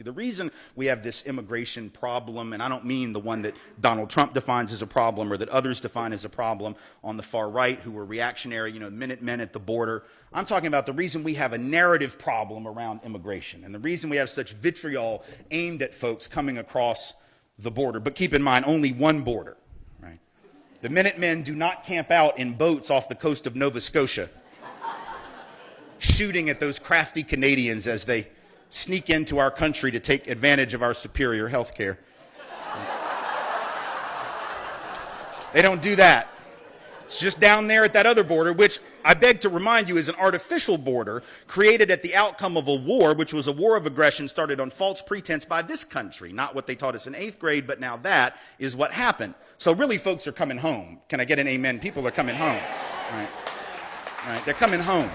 The reason we have this immigration problem, and I don't mean the one that Donald Trump defines as a problem or that others define as a problem on the far right who are reactionary, Minutemen at the border. I'm talking about the reason we have a narrative problem around immigration and the reason we have such vitriol aimed at folks coming across the border. But keep in mind, only one border, right? The Minutemen do not camp out in boats off the coast of Nova Scotia shooting at those crafty Canadians as they sneak into our country to take advantage of our superior health care. They don't do that. It's just down there at that other border, which I beg to remind you is an artificial border created at the outcome of a war, which was a war of aggression started on false pretense by this country. Not what they taught us in 8th grade, but now that is what happened. So really, folks are coming home. Can I get an amen? People are coming home. Right. They're coming home.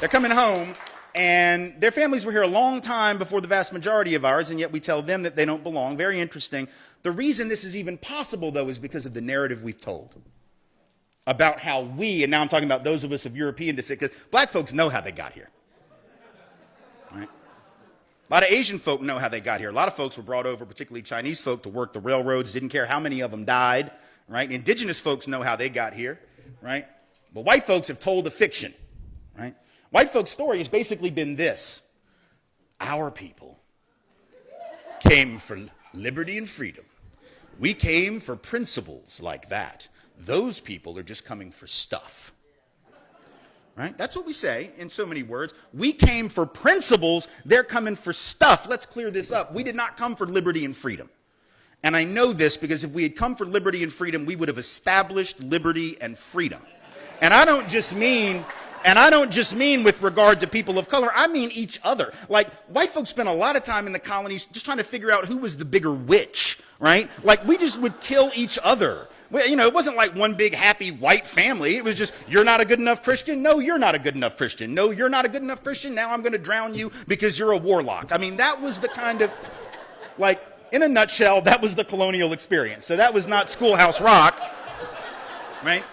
They're coming home. And their families were here a long time before the vast majority of ours, and yet we tell them that they don't belong. Very interesting. The reason this is even possible, though, is because of the narrative we've told about how we, and now I'm talking about those of us of European descent, because black folks know how they got here. Right? A lot of Asian folk know how they got here. A lot of folks were brought over, particularly Chinese folk, to work the railroads, didn't care how many of them died. Right? Indigenous folks know how they got here. Right? But white folks have told a fiction. Right? White folks' story has basically been this: our people came for liberty and freedom. We came for principles like that. Those people are just coming for stuff. Right? That's what we say in so many words. We came for principles, they're coming for stuff. Let's clear this up. We did not come for liberty and freedom. And I know this because if we had come for liberty and freedom, we would have established liberty and freedom. And I don't just mean with regard to people of color, I mean each other. Like, white folks spent a lot of time in the colonies just trying to figure out who was the bigger witch, right? Like, we just would kill each other. It wasn't like one big happy white family. It was just, you're not a good enough Christian. No, you're not a good enough Christian. No, you're not a good enough Christian. Now I'm going to drown you because you're a warlock. I mean, that was the kind of, like, in a nutshell, that was the colonial experience. So that was not Schoolhouse Rock, right?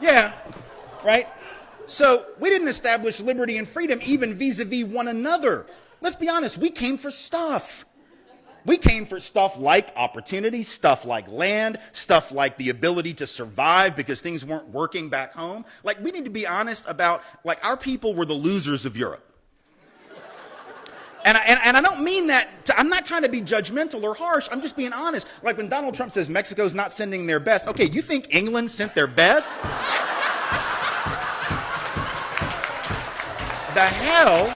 Yeah, right? So we didn't establish liberty and freedom even vis-a-vis one another. Let's be honest, we came for stuff. We came for stuff like opportunity, stuff like land, stuff like the ability to survive because things weren't working back home. Like, we need to be honest about, like, our people were the losers of Europe. And I don't mean that, I'm not trying to be judgmental or harsh, I'm just being honest. Like when Donald Trump says Mexico's not sending their best, okay, you think England sent their best? The hell